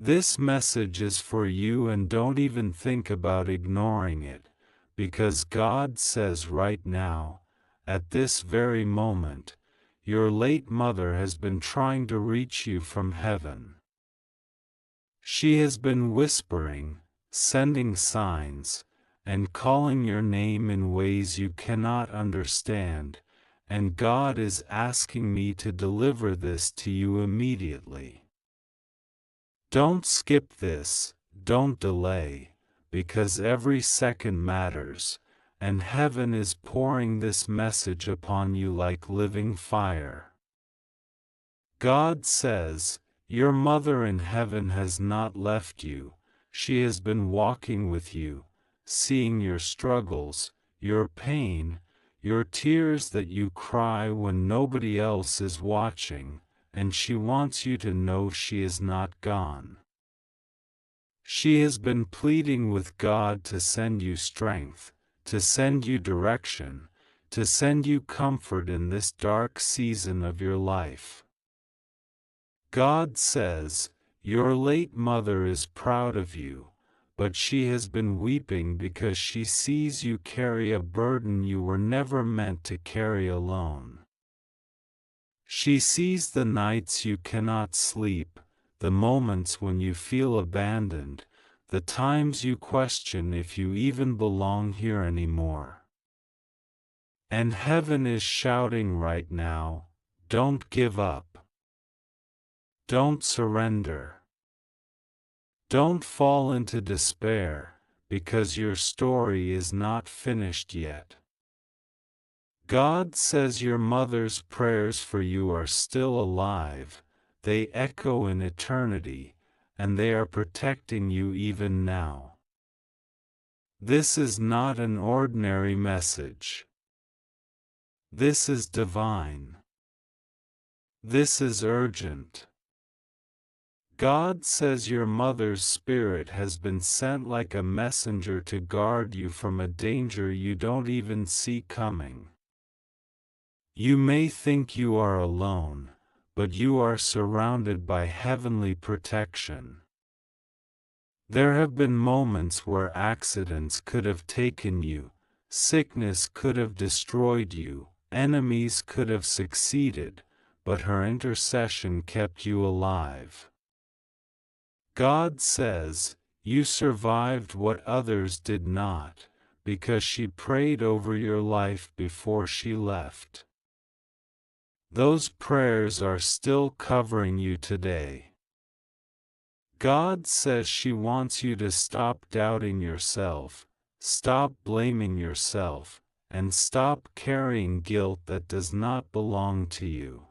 This message is for you, and don't even think about ignoring it, because God says right now, at this very moment, your late mother has been trying to reach you from heaven. She has been whispering, sending signs, and calling your name in ways you cannot understand, and God is asking me to deliver this to you immediately. Don't skip this, don't delay, because every second matters, and heaven is pouring this message upon you like living fire. God says, your mother in heaven has not left you, she has been walking with you, seeing your struggles, your pain, your tears that you cry when nobody else is watching, and she wants you to know she is not gone. She has been pleading with God to send you strength, to send you direction, to send you comfort in this dark season of your life. God says, your late mother is proud of you, but she has been weeping because she sees you carry a burden you were never meant to carry alone. She sees the nights you cannot sleep, the moments when you feel abandoned, the times you question if you even belong here anymore. And heaven is shouting right now, don't give up. Don't surrender. Don't fall into despair, because your story is not finished yet. God says your mother's prayers for you are still alive, they echo in eternity, and they are protecting you even now. This is not an ordinary message. This is divine. This is urgent. God says your mother's spirit has been sent like a messenger to guard you from a danger you don't even see coming. You may think you are alone, but you are surrounded by heavenly protection. There have been moments where accidents could have taken you, sickness could have destroyed you, enemies could have succeeded, but her intercession kept you alive. God says, you survived what others did not, because she prayed over your life before she left. Those prayers are still covering you today. God says she wants you to stop doubting yourself, stop blaming yourself, and stop carrying guilt that does not belong to you.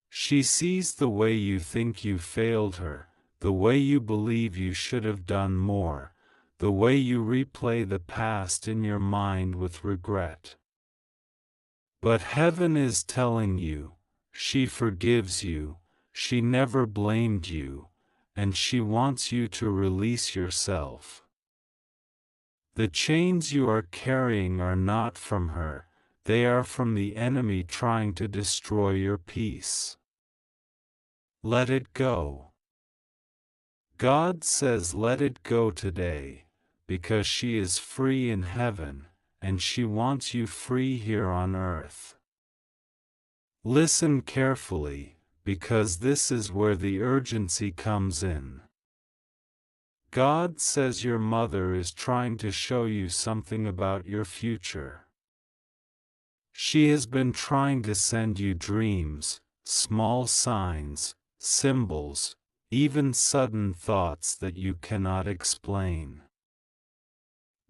She sees the way you think you failed her, the way you believe you should have done more, the way you replay the past in your mind with regret. But heaven is telling you, she forgives you, she never blamed you, and she wants you to release yourself. The chains you are carrying are not from her, they are from the enemy trying to destroy your peace. Let it go. God says let it go today, because she is free in heaven, and she wants you free here on earth. Listen carefully, because this is where the urgency comes in. God says your mother is trying to show you something about your future. She has been trying to send you dreams, small signs, symbols, even sudden thoughts that you cannot explain.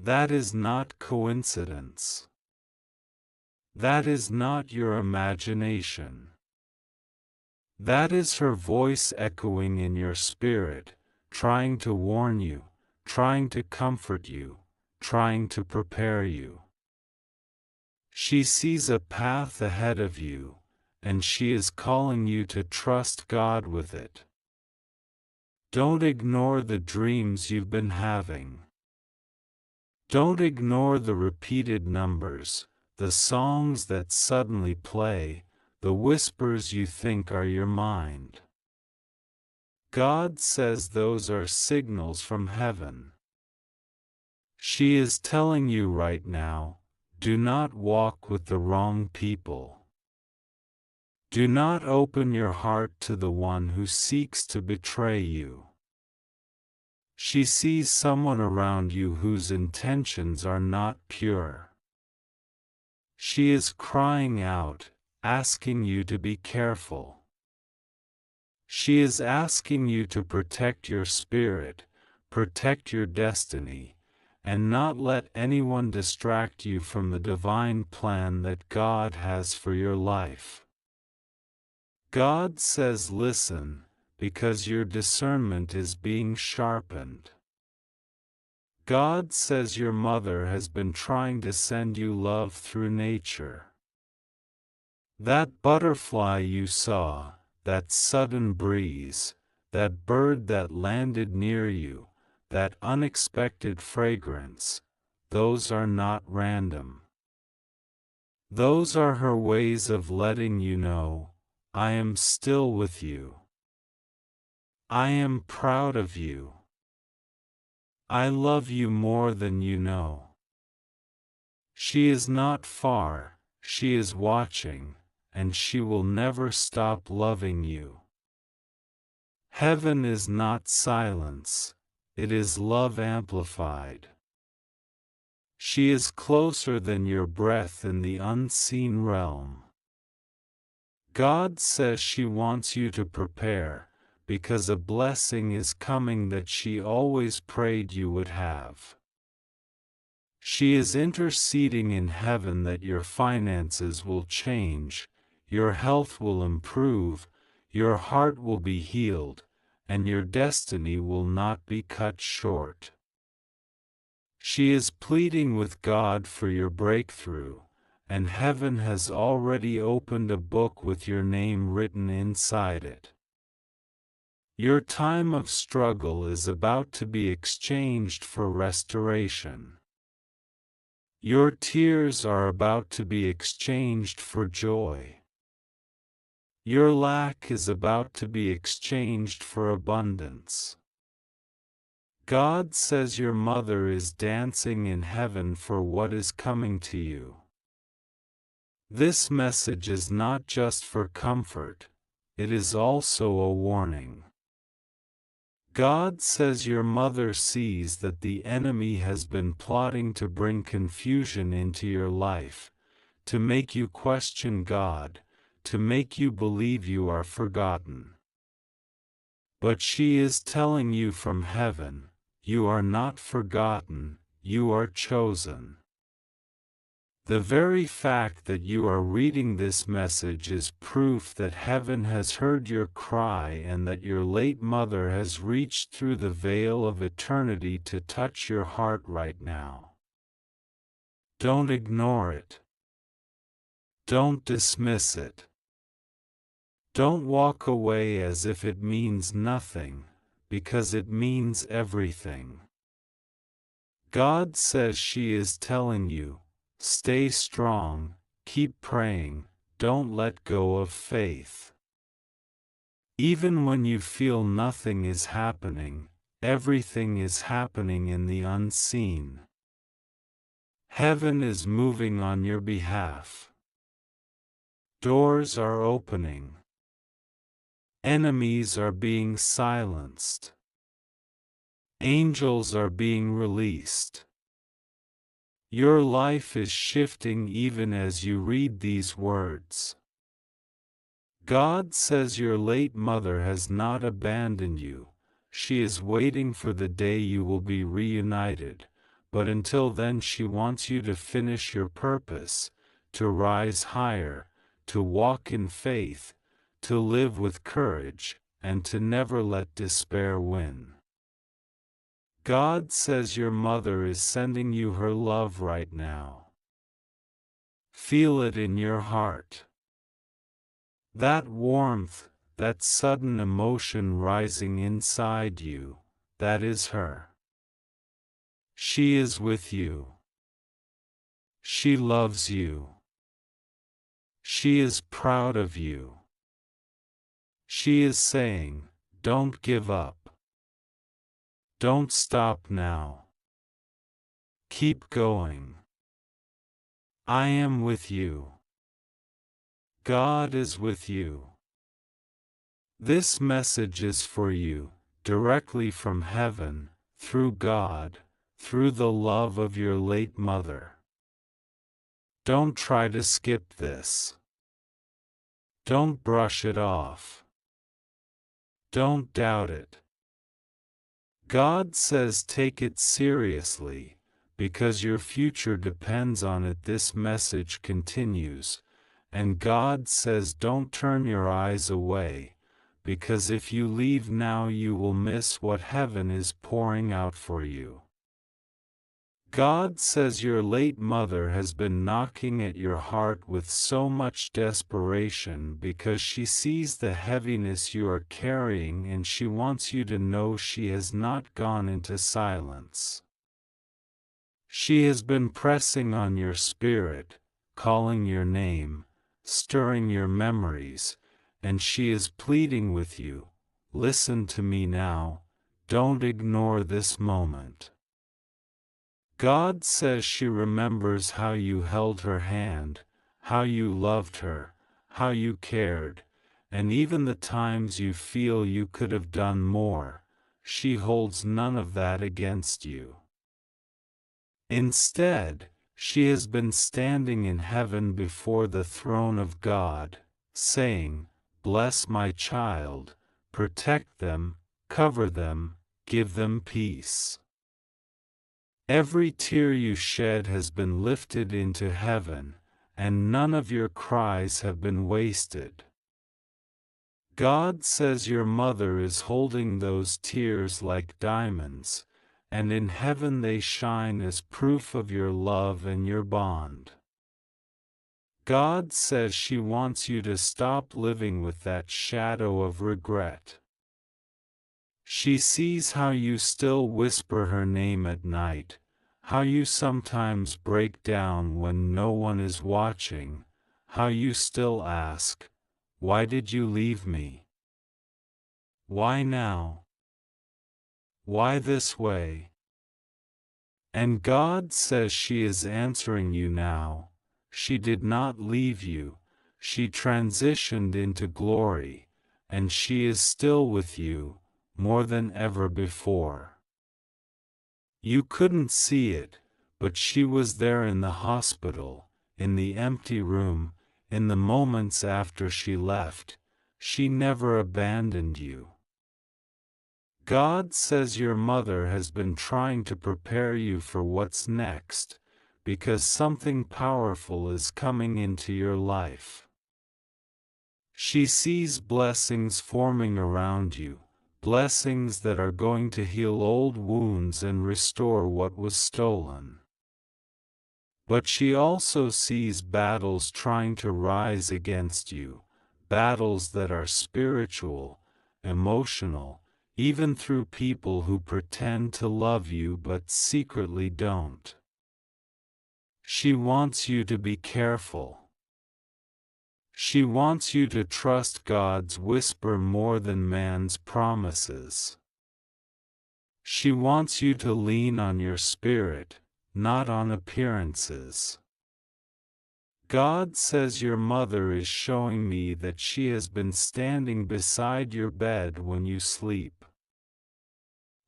That is not coincidence. That is not your imagination. That is her voice echoing in your spirit, trying to warn you, trying to comfort you, trying to prepare you. She sees a path ahead of you, and she is calling you to trust God with it. Don't ignore the dreams you've been having. Don't ignore the repeated numbers, the songs that suddenly play, the whispers you think are your mind. God says those are signals from heaven. She is telling you right now, do not walk with the wrong people. Do not open your heart to the one who seeks to betray you. She sees someone around you whose intentions are not pure. She is crying out, asking you to be careful. She is asking you to protect your spirit, protect your destiny, and not let anyone distract you from the divine plan that God has for your life. God says listen, because your discernment is being sharpened. God says your mother has been trying to send you love through nature. That butterfly you saw, that sudden breeze, that bird that landed near you, that unexpected fragrance, those are not random. Those are her ways of letting you know, I am still with you. I am proud of you. I love you more than you know. She is not far, she is watching, and she will never stop loving you. Heaven is not silence, it is love amplified. She is closer than your breath in the unseen realm. God says she wants you to prepare, because a blessing is coming that she always prayed you would have. She is interceding in heaven that your finances will change, your health will improve, your heart will be healed, and your destiny will not be cut short. She is pleading with God for your breakthrough, and heaven has already opened a book with your name written inside it. Your time of struggle is about to be exchanged for restoration. Your tears are about to be exchanged for joy. Your lack is about to be exchanged for abundance. God says your mother is dancing in heaven for what is coming to you. This message is not just for comfort, it is also a warning. God says your mother sees that the enemy has been plotting to bring confusion into your life, to make you question God, to make you believe you are forgotten. But she is telling you from heaven, you are not forgotten, you are chosen. The very fact that you are reading this message is proof that heaven has heard your cry and that your late mother has reached through the veil of eternity to touch your heart right now. Don't ignore it. Don't dismiss it. Don't walk away as if it means nothing, because it means everything. God says she is telling you, stay strong, keep praying, don't let go of faith. Even when you feel nothing is happening, everything is happening in the unseen. Heaven is moving on your behalf. Doors are opening. Enemies are being silenced. Angels are being released. Your life is shifting even as you read these words. God says your late mother has not abandoned you. She is waiting for the day you will be reunited, but until then she wants you to finish your purpose, to rise higher, to walk in faith, to live with courage, and to never let despair win. God says your mother is sending you her love right now. Feel it in your heart. That warmth, that sudden emotion rising inside you, that is her. She is with you. She loves you. She is proud of you. She is saying, Don't give up. Don't stop now. Keep going. I am with you. God is with you. This message is for you, directly from heaven, through God, through the love of your late mother. Don't try to skip this. Don't brush it off. Don't doubt it. God says take it seriously, because your future depends on it. This message continues, and God says don't turn your eyes away, because if you leave now you will miss what heaven is pouring out for you. God says your late mother has been knocking at your heart with so much desperation because she sees the heaviness you are carrying, and she wants you to know she has not gone into silence. She has been pressing on your spirit, calling your name, stirring your memories, and she is pleading with you, listen to me now, don't ignore this moment. God says she remembers how you held her hand, how you loved her, how you cared, and even the times you feel you could have done more. She holds none of that against you. Instead, she has been standing in heaven before the throne of God, saying, bless my child, protect them, cover them, give them peace. Every tear you shed has been lifted into heaven, and none of your cries have been wasted. God says your mother is holding those tears like diamonds, and in heaven they shine as proof of your love and your bond. God says she wants you to stop living with that shadow of regret. She sees how you still whisper her name at night, how you sometimes break down when no one is watching, how you still ask, why did you leave me? Why now? Why this way? And God says she is answering you now. She did not leave you, she transitioned into glory, and she is still with you, more than ever before. You couldn't see it, but she was there in the hospital, in the empty room, in the moments after she left. She never abandoned you. God says your mother has been trying to prepare you for what's next, because something powerful is coming into your life. She sees blessings forming around you, blessings that are going to heal old wounds and restore what was stolen. But she also sees battles trying to rise against you, battles that are spiritual, emotional, even through people who pretend to love you but secretly don't. She wants you to be careful. She wants you to trust God's whisper more than man's promises. She wants you to lean on your spirit, not on appearances. God says your mother is showing me that she has been standing beside your bed when you sleep.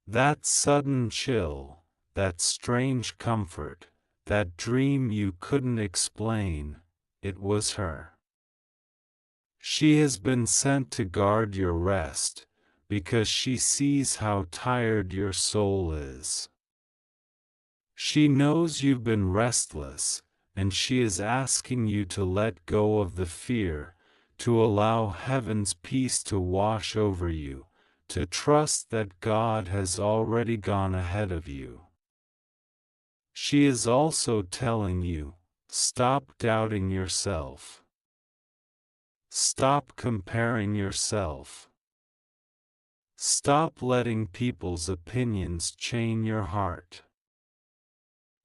That sudden chill, that strange comfort, that dream you couldn't explain, it was her. She has been sent to guard your rest, because she sees how tired your soul is. She knows you've been restless, and she is asking you to let go of the fear, to allow heaven's peace to wash over you, to trust that God has already gone ahead of you. She is also telling you, stop doubting yourself. Stop comparing yourself. Stop letting people's opinions chain your heart.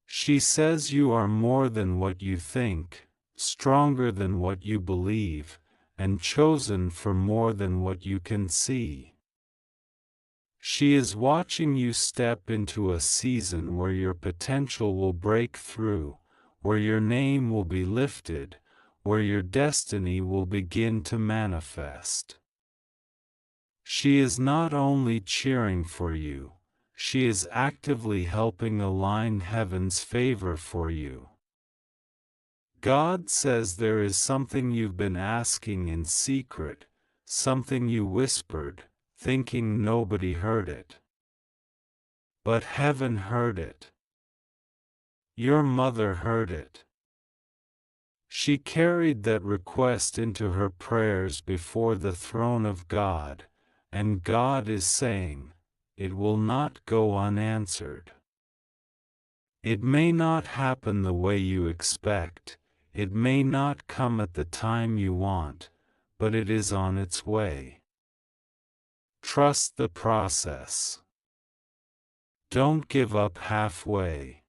She says you are more than what you think, stronger than what you believe, and chosen for more than what you can see. She is watching you step into a season where your potential will break through, where your name will be lifted, where your destiny will begin to manifest. She is not only cheering for you, she is actively helping align heaven's favor for you. God says there is something you've been asking in secret, something you whispered, thinking nobody heard it. But heaven heard it. Your mother heard it. She carried that request into her prayers before the throne of God, and God is saying, it will not go unanswered. It may not happen the way you expect, it may not come at the time you want, but it is on its way. Trust the process. Don't give up halfway.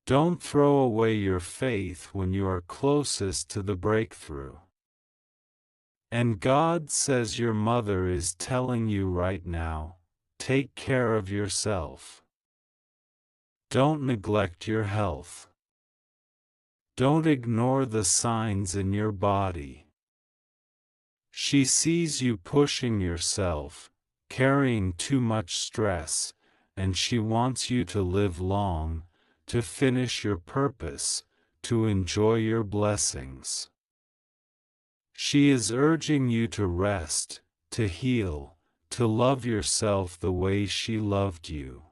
Don't throw away your faith when you are closest to the breakthrough. And God says your mother is telling you right now, take care of yourself. Don't neglect your health. Don't ignore the signs in your body. She sees you pushing yourself, carrying too much stress, and she wants you to live long, to finish your purpose, to enjoy your blessings. She is urging you to rest, to heal, to love yourself the way she loved you.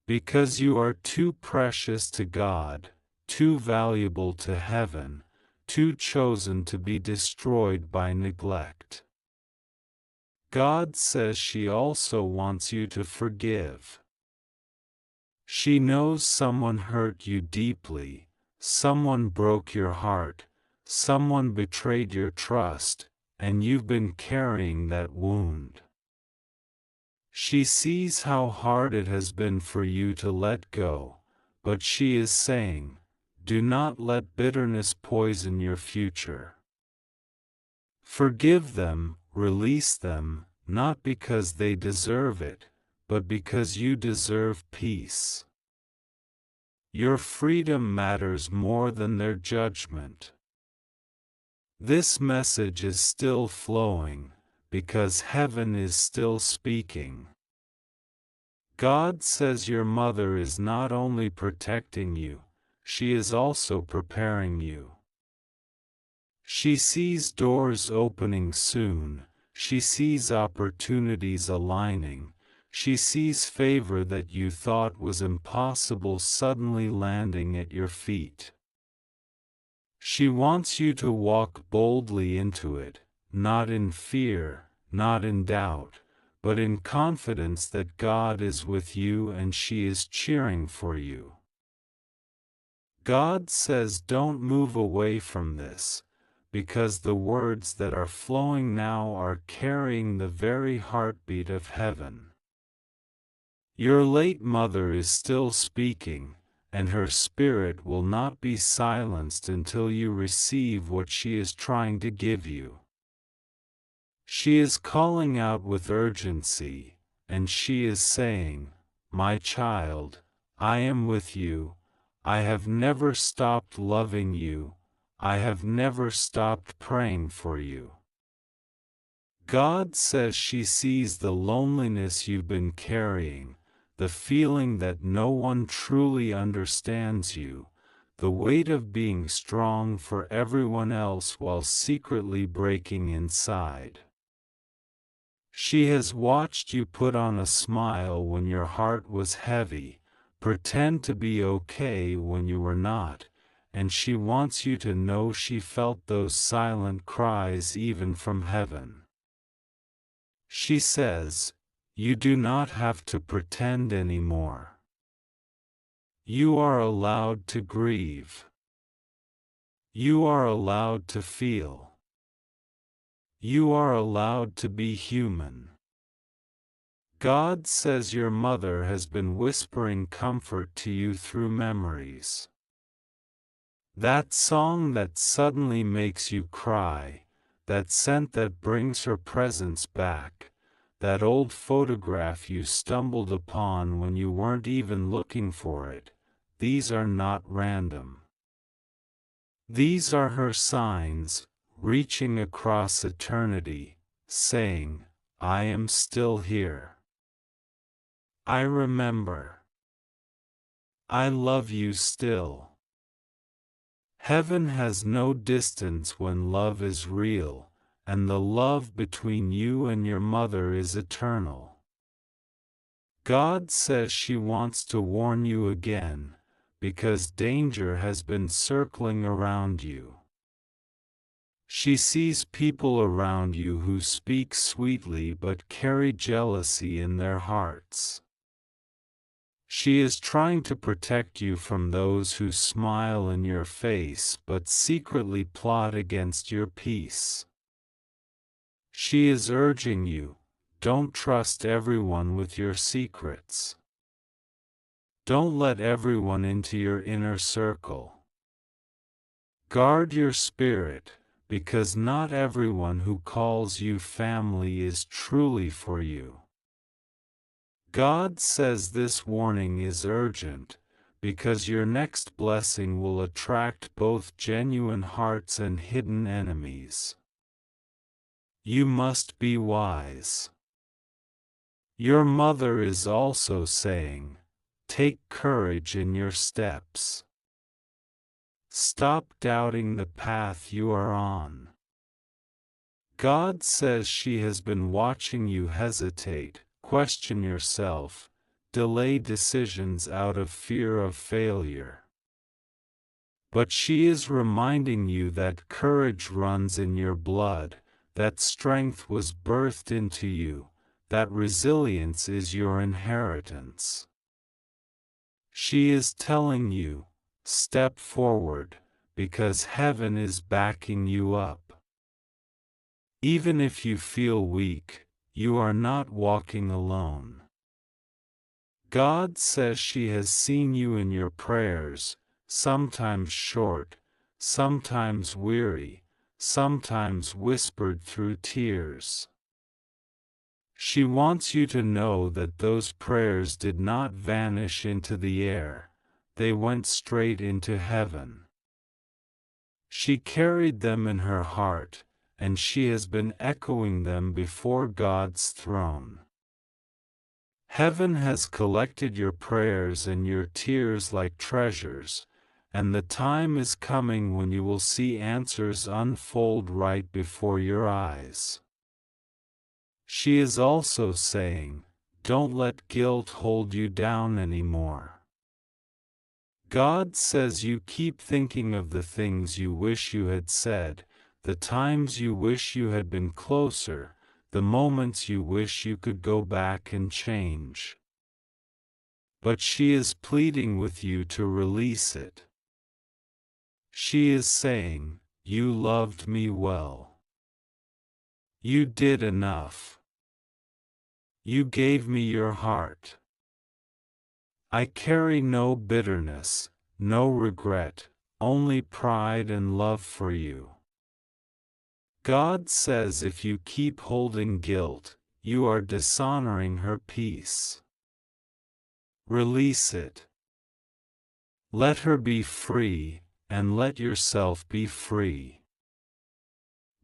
Because you are too precious to God, too valuable to heaven, too chosen to be destroyed by neglect. God says she also wants you to forgive. She knows someone hurt you deeply, someone broke your heart, someone betrayed your trust, and you've been carrying that wound. She sees how hard it has been for you to let go, but she is saying, do not let bitterness poison your future. Forgive them, release them, not because they deserve it, but because you deserve peace. Your freedom matters more than their judgment. This message is still flowing, because heaven is still speaking. God says your mother is not only protecting you, she is also preparing you. She sees doors opening soon, she sees opportunities aligning, she sees favor that you thought was impossible suddenly landing at your feet. She wants you to walk boldly into it, not in fear, not in doubt, but in confidence that God is with you and she is cheering for you. God says don't move away from this, because the words that are flowing now are carrying the very heartbeat of heaven. Your late mother is still speaking, and her spirit will not be silenced until you receive what she is trying to give you. She is calling out with urgency, and she is saying, my child, I am with you, I have never stopped loving you, I have never stopped praying for you. God says she sees the loneliness you've been carrying, the feeling that no one truly understands you, the weight of being strong for everyone else while secretly breaking inside. She has watched you put on a smile when your heart was heavy, pretend to be okay when you were not, and she wants you to know she felt those silent cries even from heaven. She says, you do not have to pretend anymore. You are allowed to grieve. You are allowed to feel. You are allowed to be human. God says your mother has been whispering comfort to you through memories. That song that suddenly makes you cry, that scent that brings her presence back, that old photograph you stumbled upon when you weren't even looking for it, these are not random. These are her signs, reaching across eternity, saying, I am still here. I remember. I love you still. Heaven has no distance when love is real, and the love between you and your mother is eternal. God says she wants to warn you again, because danger has been circling around you. She sees people around you who speak sweetly but carry jealousy in their hearts. She is trying to protect you from those who smile in your face but secretly plot against your peace. She is urging you, don't trust everyone with your secrets. Don't let everyone into your inner circle. Guard your spirit, because not everyone who calls you family is truly for you. God says this warning is urgent, because your next blessing will attract both genuine hearts and hidden enemies. You must be wise. Your mother is also saying, take courage in your steps. Stop doubting the path you are on. God says she has been watching you hesitate, question yourself, delay decisions out of fear of failure. But she is reminding you that courage runs in your blood, that strength was birthed into you, that resilience is your inheritance. She is telling you, step forward, because heaven is backing you up. Even if you feel weak, you are not walking alone. God says she has seen you in your prayers, sometimes short, sometimes weary, sometimes whispered through tears. She wants you to know that those prayers did not vanish into the air, they went straight into heaven. She carried them in her heart, and she has been echoing them before God's throne. Heaven has collected your prayers and your tears like treasures, and the time is coming when you will see answers unfold right before your eyes. She is also saying, don't let guilt hold you down anymore. God says you keep thinking of the things you wish you had said, the times you wish you had been closer, the moments you wish you could go back and change. But she is pleading with you to release it. She is saying, you loved me well. You did enough. You gave me your heart. I carry no bitterness, no regret, only pride and love for you. God says if you keep holding guilt, you are dishonoring her peace. Release it. Let her be free, and let yourself be free.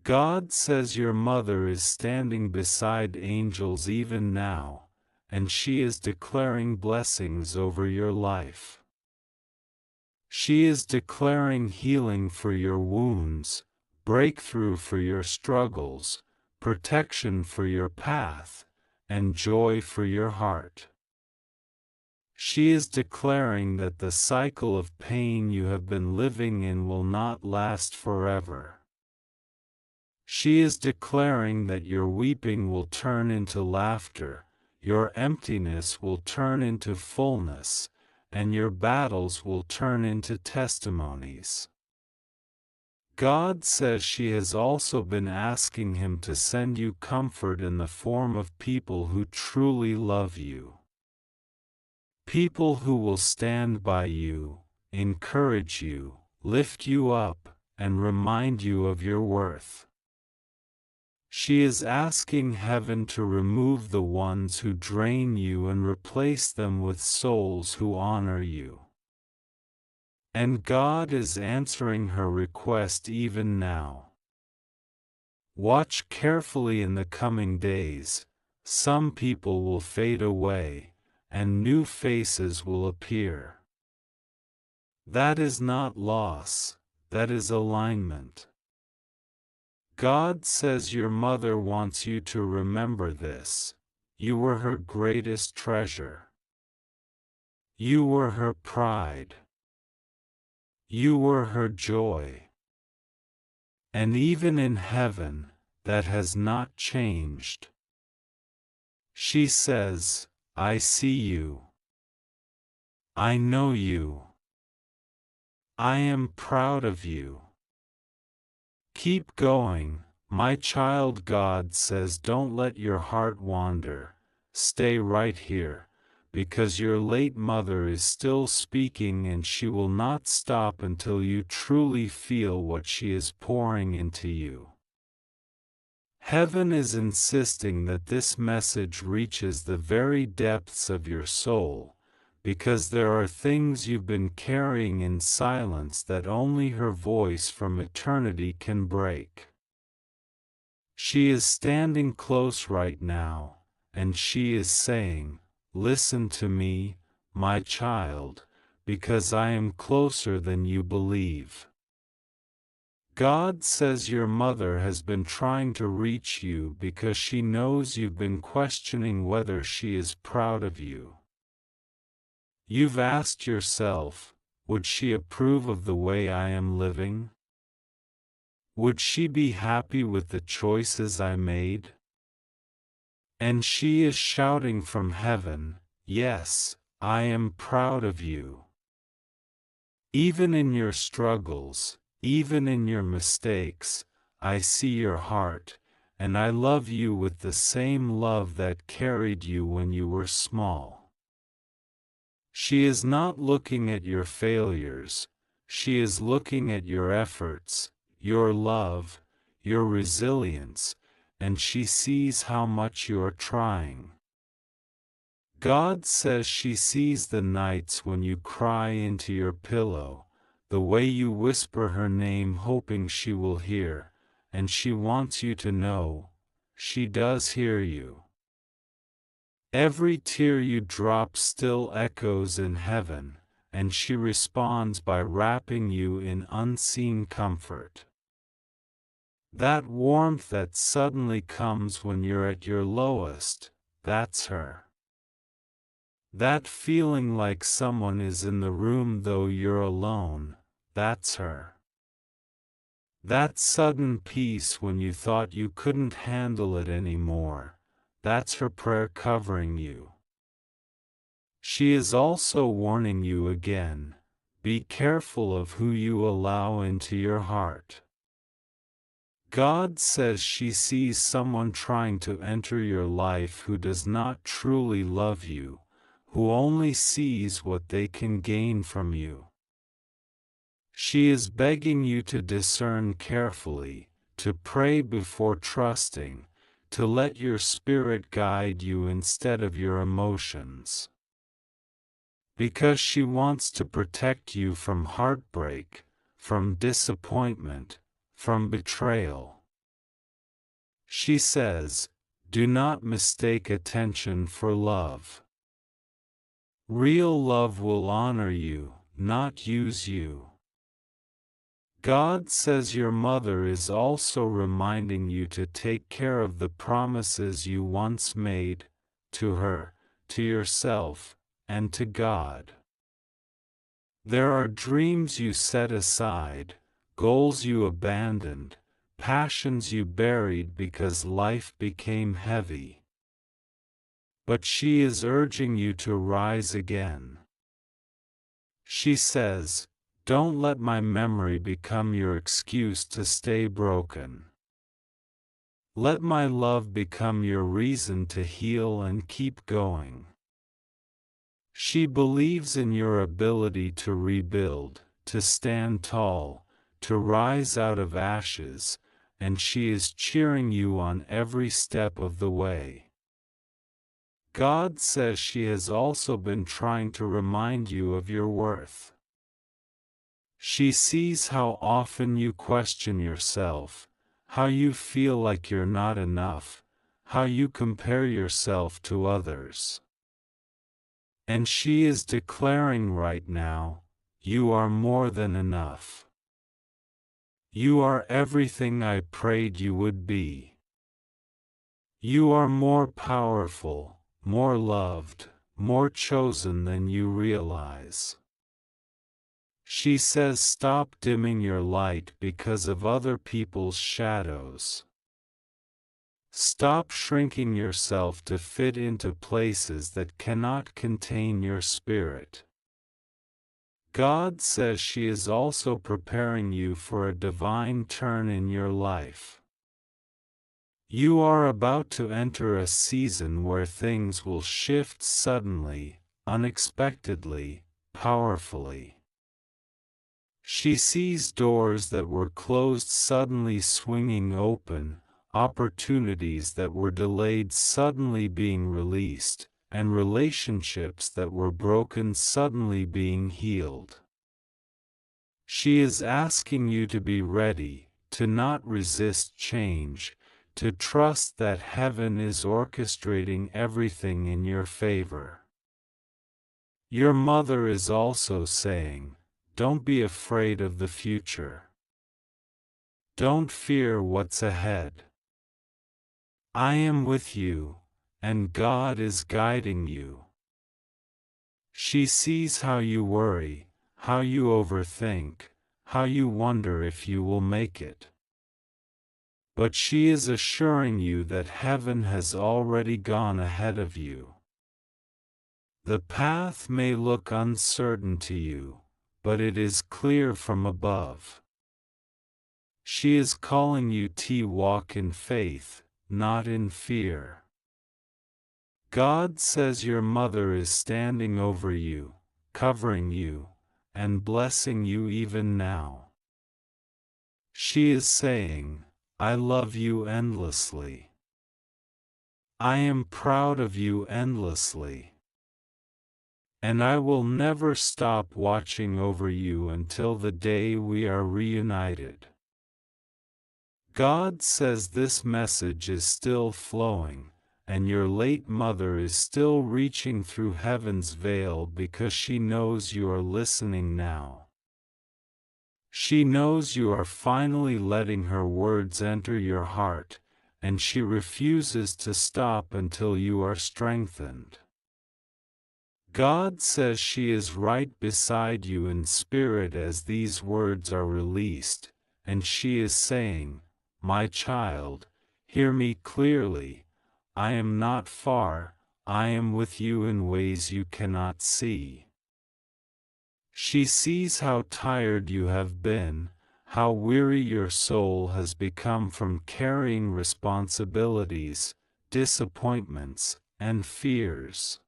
God says your mother is standing beside angels even now, and she is declaring blessings over your life. She is declaring healing for your wounds, breakthrough for your struggles, protection for your path, and joy for your heart. She is declaring that the cycle of pain you have been living in will not last forever. She is declaring that your weeping will turn into laughter, your emptiness will turn into fullness, and your battles will turn into testimonies. God says she has also been asking Him to send you comfort in the form of people who truly love you. People who will stand by you, encourage you, lift you up, and remind you of your worth. She is asking heaven to remove the ones who drain you and replace them with souls who honor you. And God is answering her request even now. Watch carefully in the coming days. Some people will fade away, and new faces will appear. That is not loss, that is alignment. God says your mother wants you to remember this. You were her greatest treasure. You were her pride. You were her joy. And even in heaven, that has not changed. She says, I see you. I know you. I am proud of you. Keep going, my child. God says, don't let your heart wander. Stay right here, because your late mother is still speaking and she will not stop until you truly feel what she is pouring into you. Heaven is insisting that this message reaches the very depths of your soul, because there are things you've been carrying in silence that only her voice from eternity can break. She is standing close right now, and she is saying, listen to me, my child, because I am closer than you believe. God says your mother has been trying to reach you because she knows you've been questioning whether she is proud of you. You've asked yourself, would she approve of the way I am living? Would she be happy with the choices I made? And she is shouting from heaven, yes, I am proud of you. Even in your struggles, even in your mistakes, I see your heart, and I love you with the same love that carried you when you were small. She is not looking at your failures, she is looking at your efforts, your love, your resilience, and she sees how much you are trying. God says she sees the nights when you cry into your pillow, the way you whisper her name hoping she will hear, and she wants you to know, she does hear you. Every tear you drop still echoes in heaven, and she responds by wrapping you in unseen comfort. That warmth that suddenly comes when you're at your lowest, that's her. That feeling like someone is in the room though you're alone, that's her. That sudden peace when you thought you couldn't handle it anymore, that's her prayer covering you. She is also warning you again, be careful of who you allow into your heart. God says she sees someone trying to enter your life who does not truly love you, who only sees what they can gain from you. She is begging you to discern carefully, to pray before trusting, to let your spirit guide you instead of your emotions. Because she wants to protect you from heartbreak, from disappointment, from betrayal. She says, do not mistake attention for love. Real love will honor you, not use you. God says your mother is also reminding you to take care of the promises you once made, to her, to yourself, and to God. There are dreams you set aside, goals you abandoned, passions you buried because life became heavy. But she is urging you to rise again. She says, don't let my memory become your excuse to stay broken. Let my love become your reason to heal and keep going. She believes in your ability to rebuild, to stand tall, to rise out of ashes, and she is cheering you on every step of the way. God says she has also been trying to remind you of your worth. She sees how often you question yourself, how you feel like you're not enough, how you compare yourself to others. And she is declaring right now, you are more than enough. You are everything I prayed you would be. You are more powerful, more loved, more chosen than you realize. She says stop dimming your light because of other people's shadows. Stop shrinking yourself to fit into places that cannot contain your spirit. God says she is also preparing you for a divine turn in your life. You are about to enter a season where things will shift suddenly, unexpectedly, powerfully. She sees doors that were closed suddenly swinging open, opportunities that were delayed suddenly being released, and relationships that were broken suddenly being healed. She is asking you to be ready, to not resist change, to trust that heaven is orchestrating everything in your favor. Your mother is also saying, don't be afraid of the future. Don't fear what's ahead. I am with you, and God is guiding you. She sees how you worry, how you overthink, how you wonder if you will make it. But she is assuring you that heaven has already gone ahead of you. The path may look uncertain to you, but it is clear from above. She is calling you to walk in faith, not in fear. God says your mother is standing over you, covering you, and blessing you even now. She is saying, I love you endlessly. I am proud of you endlessly. And I will never stop watching over you until the day we are reunited. God says this message is still flowing, and your late mother is still reaching through heaven's veil because she knows you are listening now. She knows you are finally letting her words enter your heart, and she refuses to stop until you are strengthened. God says she is right beside you in spirit as these words are released, and she is saying, my child, hear me clearly, I am not far, I am with you in ways you cannot see. She sees how tired you have been, how weary your soul has become from carrying responsibilities, disappointments, and fears.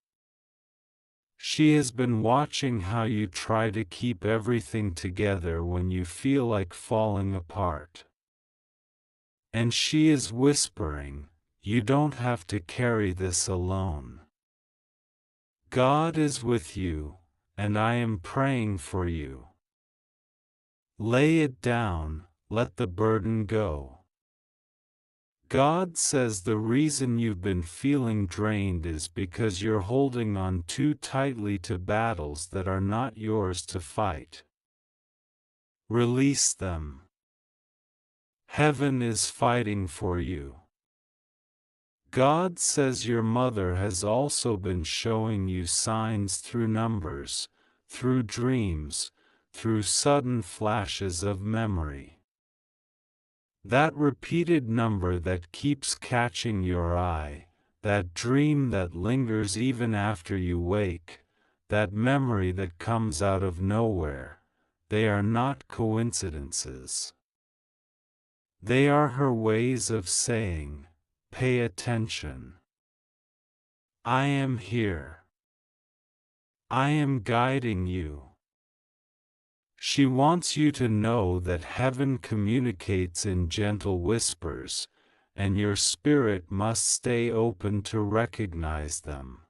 She has been watching how you try to keep everything together when you feel like falling apart. And she is whispering, you don't have to carry this alone. God is with you, and I am praying for you. Lay it down, let the burden go. God says the reason you've been feeling drained is because you're holding on too tightly to battles that are not yours to fight. Release them. Heaven is fighting for you. God says your mother has also been showing you signs through numbers, through dreams, through sudden flashes of memory. That repeated number that keeps catching your eye, that dream that lingers even after you wake, that memory that comes out of nowhere, they are not coincidences. They are her ways of saying, pay attention. I am here. I am guiding you. She wants you to know that heaven communicates in gentle whispers, and your spirit must stay open to recognize them.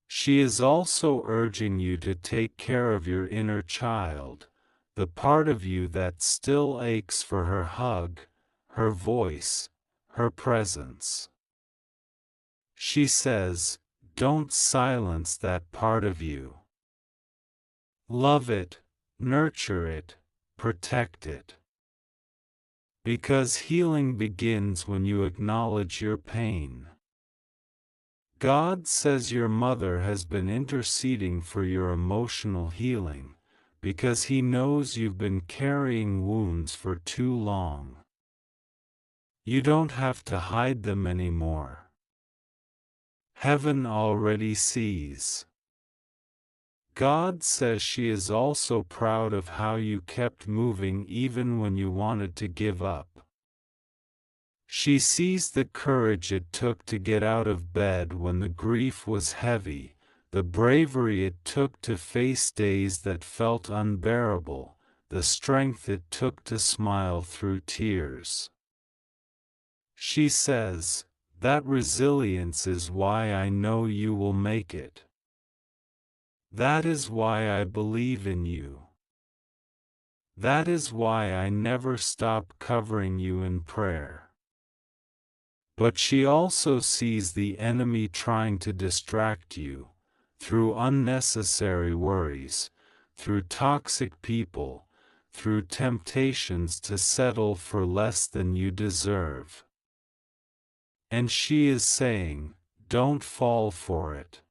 She is also urging you to take care of your inner child, the part of you that still aches for her hug, her voice, her presence. She says, don't silence that part of you. Love it, nurture it, protect it. Because healing begins when you acknowledge your pain. God says your mother has been interceding for your emotional healing, because He knows you've been carrying wounds for too long. You don't have to hide them anymore. Heaven already sees. God says she is also proud of how you kept moving even when you wanted to give up. She sees the courage it took to get out of bed when the grief was heavy, the bravery it took to face days that felt unbearable, the strength it took to smile through tears. She says, that resilience is why I know you will make it. That is why I believe in you. That is why I never stop covering you in prayer. But she also sees the enemy trying to distract you, through unnecessary worries, through toxic people, through temptations to settle for less than you deserve. And she is saying, don't fall for it.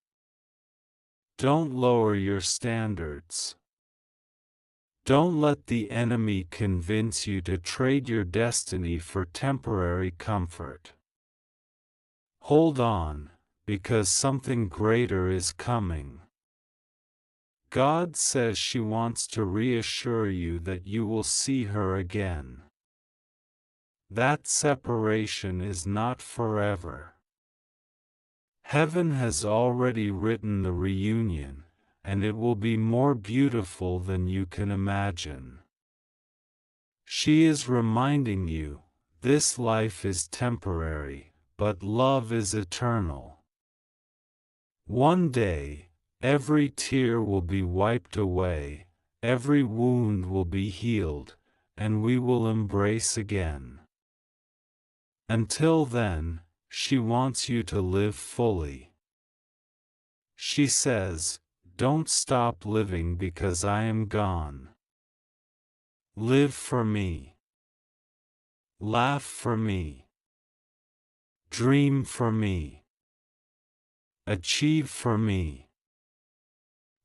Don't lower your standards. Don't let the enemy convince you to trade your destiny for temporary comfort. Hold on, because something greater is coming. God says she wants to reassure you that you will see her again. That separation is not forever. Heaven has already written the reunion, and it will be more beautiful than you can imagine. She is reminding you, this life is temporary, but love is eternal. One day, every tear will be wiped away, every wound will be healed, and we will embrace again. Until then, she wants you to live fully. She says, don't stop living because I am gone. Live for me. Laugh for me. Dream for me. Achieve for me.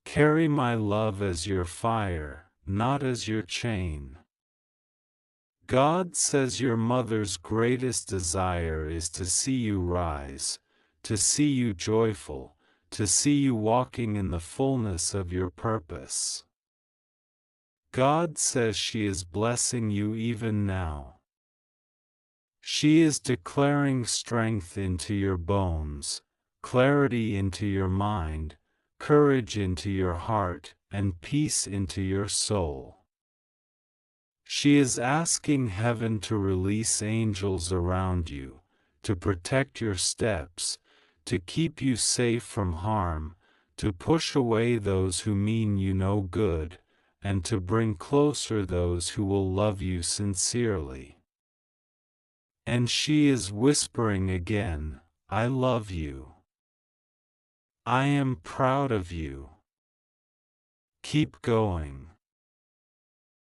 Carry my love as your fire, not as your chain. God says your mother's greatest desire is to see you rise, to see you joyful, to see you walking in the fullness of your purpose. God says she is blessing you even now. She is declaring strength into your bones, clarity into your mind, courage into your heart, and peace into your soul. She is asking heaven to release angels around you, to protect your steps, to keep you safe from harm, to push away those who mean you no good, and to bring closer those who will love you sincerely. And she is whispering again, I love you. I am proud of you. Keep going.